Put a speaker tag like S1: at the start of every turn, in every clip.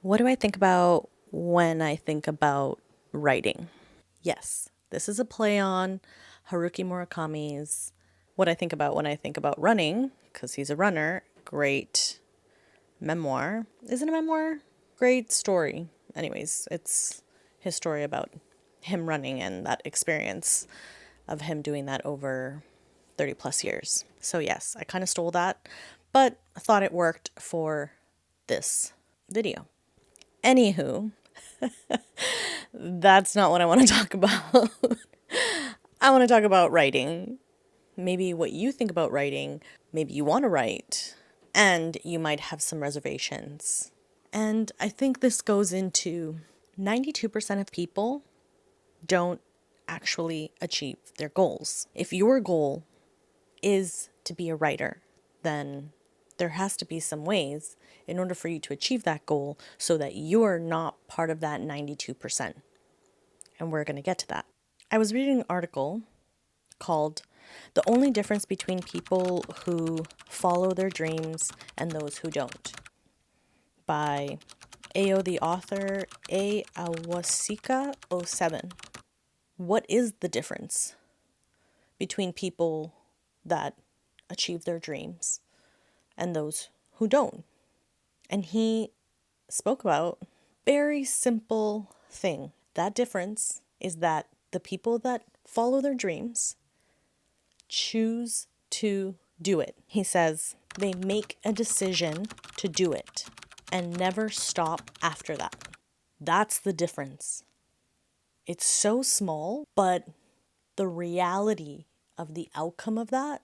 S1: What do I think about when I think about writing? Yes, this is a play on Haruki Murakami's What I Think About When I Think About Running, because he's a runner. Great memoir. Is it a memoir? Great story. Anyways, it's his story about him running and that experience of him doing that over 30 plus years. So, yes, I kind of stole that, but I thought it worked for this video. Anywho, that's not what I want to talk about. I want to talk about writing. Maybe what you think about writing. Maybe you want to write, and you might have some reservations. And I think this goes into 92% of people don't actually achieve their goals. If your goal is to be a writer, then there has to be some ways in order for you to achieve that goal so that you're not part of that 92%. And we're going to get to that. I was reading an article called The Only Difference Between People Who Follow Their Dreams and Those Who Don't by AO the author A Awasika '07. What is the difference between people that achieve their dreams and those who don't? And he spoke about very simple thing. That difference is that the people that follow their dreams choose to do it. He says they make a decision to do it and never stop after that. That's the difference. It's so small, but the reality of the outcome of that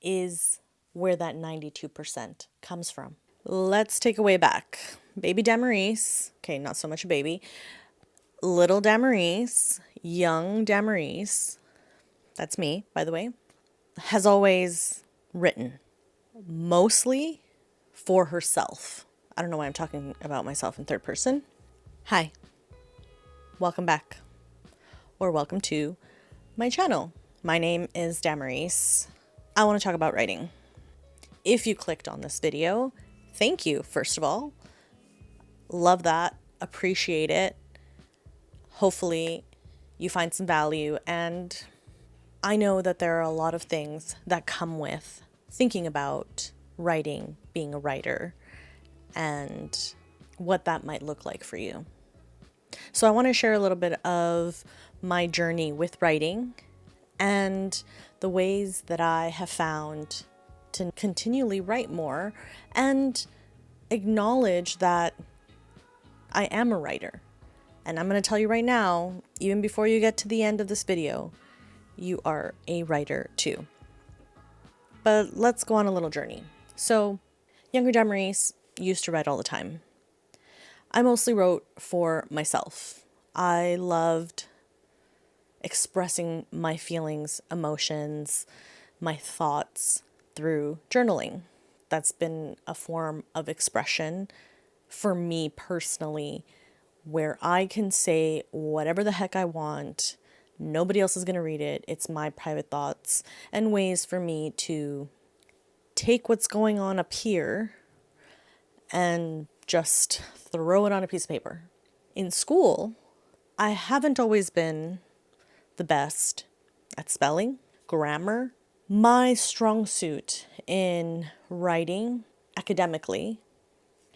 S1: is where that 92% comes from. Let's take a way back. Baby Damaris, okay, not so much a baby, little Damaris, young Damaris, that's me, by the way, has always written, mostly for herself. I don't know why I'm talking about myself in third person. Hi, welcome back, or welcome to my channel. My name is Damaris. I want to talk about writing. If you clicked on this video, thank you, first of all. Love that, appreciate it. Hopefully you find some value, and I know that there are a lot of things that come with thinking about writing, being a writer, and what that might look like for you. So I want to share a little bit of my journey with writing and the ways that I have found to continually write more and acknowledge that I am a writer. And I'm going to tell you right now, even before you get to the end of this video, you are a writer too. But let's go on a little journey. So, younger Damaris used to write all the time. I mostly wrote for myself. I loved expressing my feelings, emotions, my thoughts through journaling. That's been a form of expression for me personally, where I can say whatever the heck I want. Nobody else is going to read it. It's my private thoughts and ways for me to take what's going on up here and just throw it on a piece of paper. In school, I haven't always been the best at spelling, grammar. My strong suit in writing academically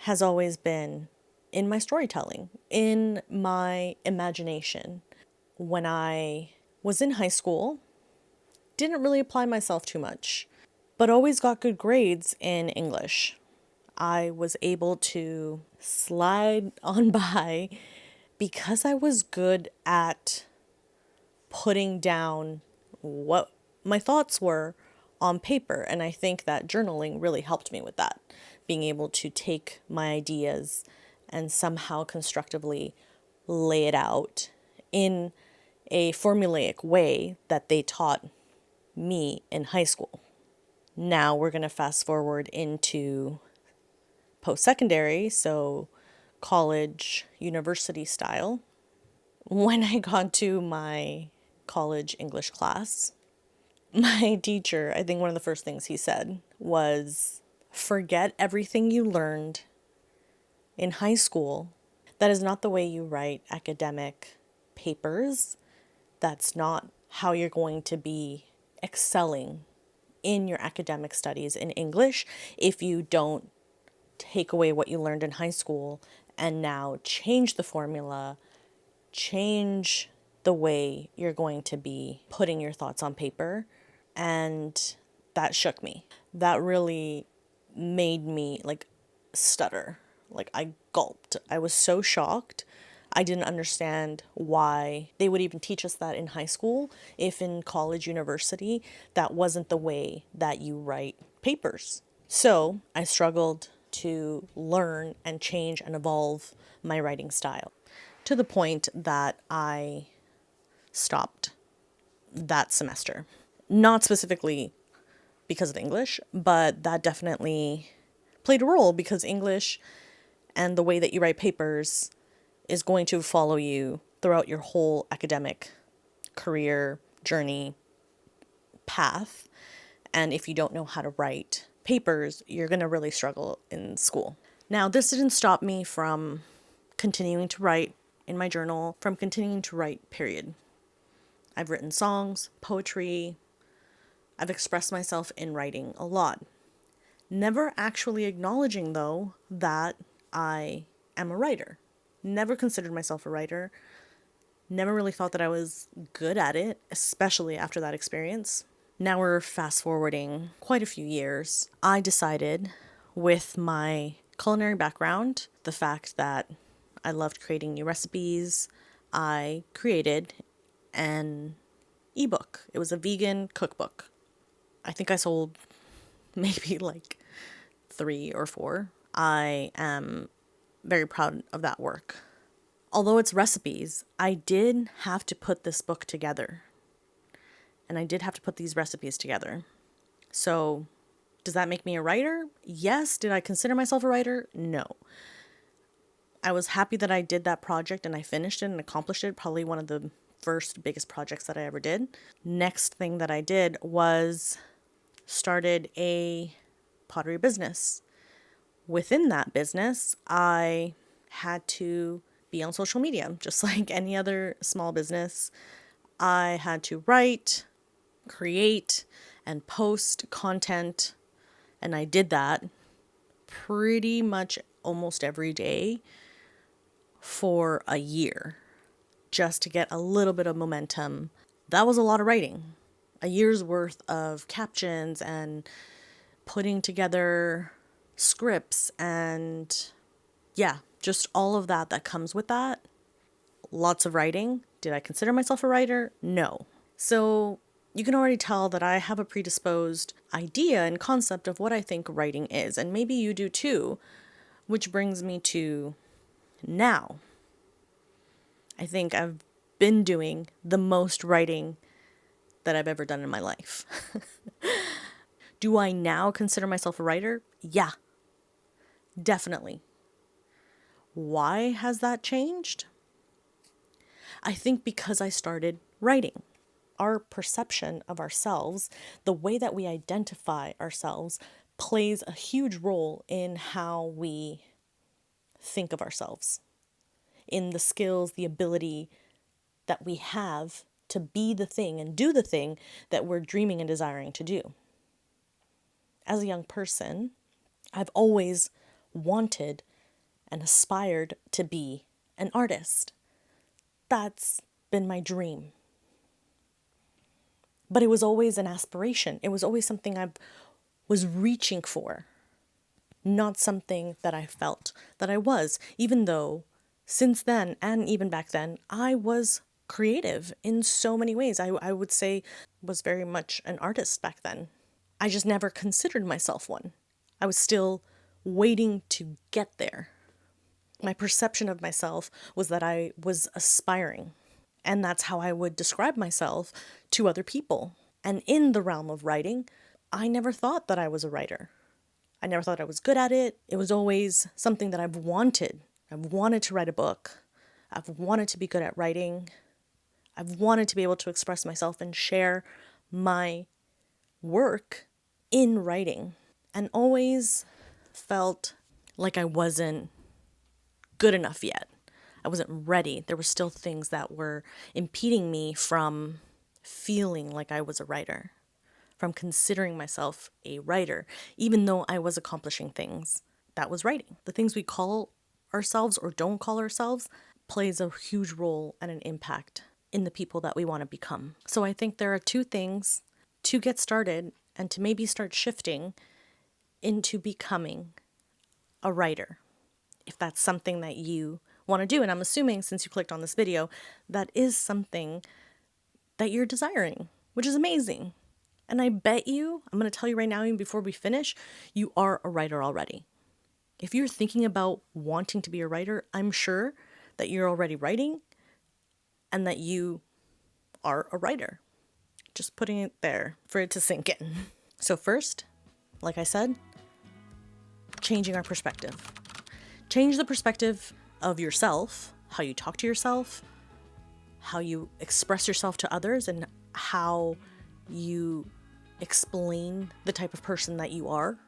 S1: has always been in my storytelling, in my imagination. When I was in high school, didn't really apply myself too much, but always got good grades in English. I was able to slide on by because I was good at putting down what my thoughts were on paper. And I think that journaling really helped me with that, being able to take my ideas and somehow constructively lay it out in a formulaic way that they taught me in high school. Now we're going to fast forward into post-secondary, so college, university style. When I got to my college English class, my teacher, I think one of the first things he said was, forget everything you learned in high school, that is not the way you write academic papers. That's not how you're going to be excelling in your academic studies in English if you don't take away what you learned in high school and now change the formula, change the way you're going to be putting your thoughts on paper. And that shook me. That really made me like stutter. Like I gulped. I was so shocked. I didn't understand why they would even teach us that in high school, if in college, university, that wasn't the way that you write papers. So I struggled to learn and change and evolve my writing style to the point that I stopped that semester. Not specifically because of English, but that definitely played a role because English and the way that you write papers is going to follow you throughout your whole academic career journey path. And if you don't know how to write papers, you're going to really struggle in school. Now, this didn't stop me from continuing to write in my journal, from continuing to write, period. I've written songs, poetry. I've expressed myself in writing a lot. Never actually acknowledging, though, that I am a writer. Never considered myself a writer. Never really thought that I was good at it, especially after that experience. Now we're fast forwarding quite a few years. I decided, with my culinary background, the fact that I loved creating new recipes, I created an ebook. It was a vegan cookbook. I think I sold maybe like 3 or 4. I am very proud of that work. Although it's recipes, I did have to put this book together. And I did have to put these recipes together. So, does that make me a writer? Yes. Did I consider myself a writer? No. I was happy that I did that project and I finished it and accomplished it. Probably one of the first biggest projects that I ever did. Next thing that I did was started a pottery business. Within that business, I had to be on social media, just like any other small business. I had to write, create, and post content, and I did that pretty much almost every day for a year just to get a little bit of momentum. That was a lot of writing. A year's worth of captions and putting together scripts and yeah, just all of that comes with that. Lots of writing. Did I consider myself a writer? No. So you can already tell that I have a predisposed idea and concept of what I think writing is, and maybe you do too, which brings me to now. I think I've been doing the most writing that I've ever done in my life. Do I now consider myself a writer? Yeah, definitely. Why has that changed? I think because I started writing. Our perception of ourselves, the way that we identify ourselves, plays a huge role in how we think of ourselves, in the skills, the ability that we have to be the thing and do the thing that we're dreaming and desiring to do. As a young person, I've always wanted and aspired to be an artist. That's been my dream. But it was always an aspiration. It was always something I was reaching for, not something that I felt that I was, even though since then and even back then, I was creative in so many ways. I would say was very much an artist back then. I just never considered myself one. I was still waiting to get there. My perception of myself was that I was aspiring. And that's how I would describe myself to other people. And in the realm of writing, I never thought that I was a writer. I never thought I was good at it. It was always something that I've wanted. I've wanted to write a book. I've wanted to be good at writing. I've wanted to be able to express myself and share my work in writing. And always felt like I wasn't good enough yet. I wasn't ready. There were still things that were impeding me from feeling like I was a writer, from considering myself a writer, even though I was accomplishing things. That was writing. The things we call ourselves or don't call ourselves plays a huge role and an impact in the people that we want to become. So I think there are two things to get started and to maybe start shifting into becoming a writer, if that's something that you want to do. And I'm assuming, since you clicked on this video, that is something that you're desiring, which is amazing. And I bet you, I'm going to tell you right now, even before we finish, you are a writer already. If you're thinking about wanting to be a writer, I'm sure that you're already writing and that you are a writer. Just putting it there for it to sink in. So first, like I said, changing our perspective. Change the perspective of yourself, how you talk to yourself, how you express yourself to others, and how you explain the type of person that you are.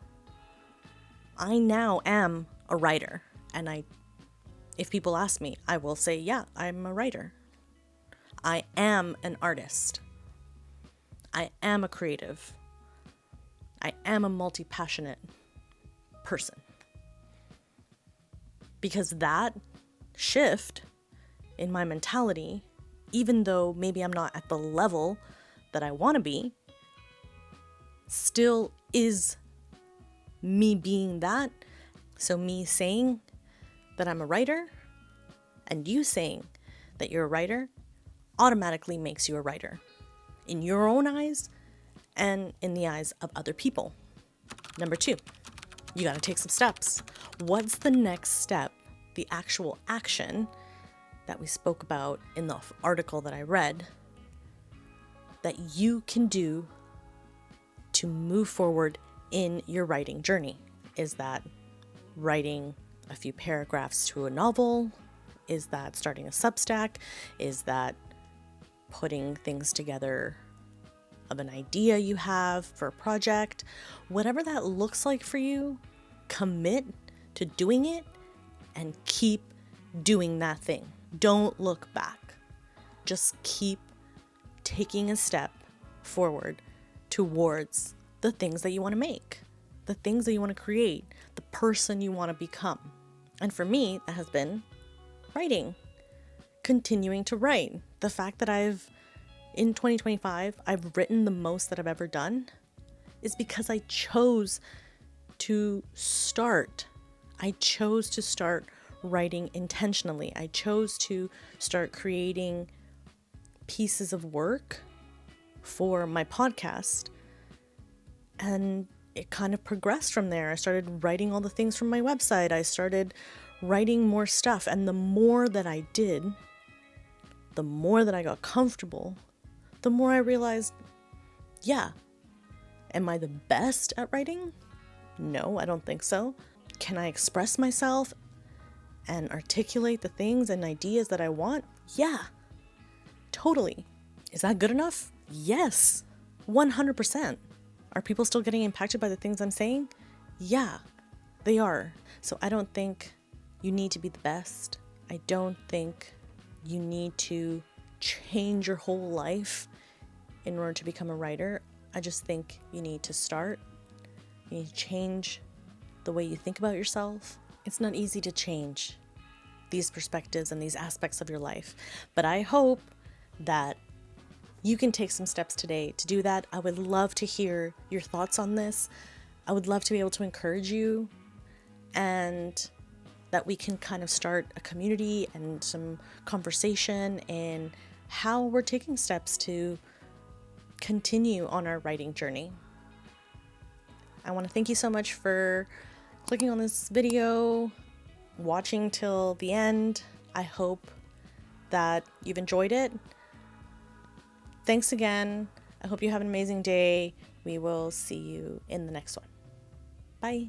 S1: I now am a writer, and if people ask me, I will say, yeah, I'm a writer. I am an artist. I am a creative. I am a multi-passionate person. Because that shift in my mentality, even though maybe I'm not at the level that I want to be, still is me being that. So me saying that I'm a writer and you saying that you're a writer automatically makes you a writer in your own eyes and in the eyes of other people. Number 2, you got to take some steps. What's the next step, the actual action that we spoke about in the article that I read, that you can do to move forward in your writing journey? Is that writing a few paragraphs to a novel? Is that starting a Substack? Is that putting things together of an idea you have for a project? Whatever that looks like for you, commit to doing it and keep doing that thing. Don't look back. Just keep taking a step forward towards the things that you want to make, the things that you want to create, the person you want to become. And for me, that has been writing, continuing to write. The fact that in 2025, I've written the most that I've ever done is because I chose to start. I chose to start writing intentionally. I chose to start creating pieces of work for my podcast. And it kind of progressed from there. I started writing all the things from my website. I started writing more stuff. And the more that I did, the more that I got comfortable, the more I realized, yeah, am I the best at writing? No, I don't think so. Can I express myself and articulate the things and ideas that I want? Yeah, totally. Is that good enough? Yes, 100%. Are people still getting impacted by the things I'm saying? Yeah, they are. So I don't think you need to be the best. I don't think you need to change your whole life in order to become a writer. I just think you need to start. You need to change the way you think about yourself. It's not easy to change these perspectives and these aspects of your life, but I hope that you can take some steps today to do that. I would love to hear your thoughts on this. I would love to be able to encourage you, and that we can kind of start a community and some conversation in how we're taking steps to continue on our writing journey. I want to thank you so much for clicking on this video, watching till the end. I hope that you've enjoyed it. Thanks again. I hope you have an amazing day. We will see you in the next one. Bye.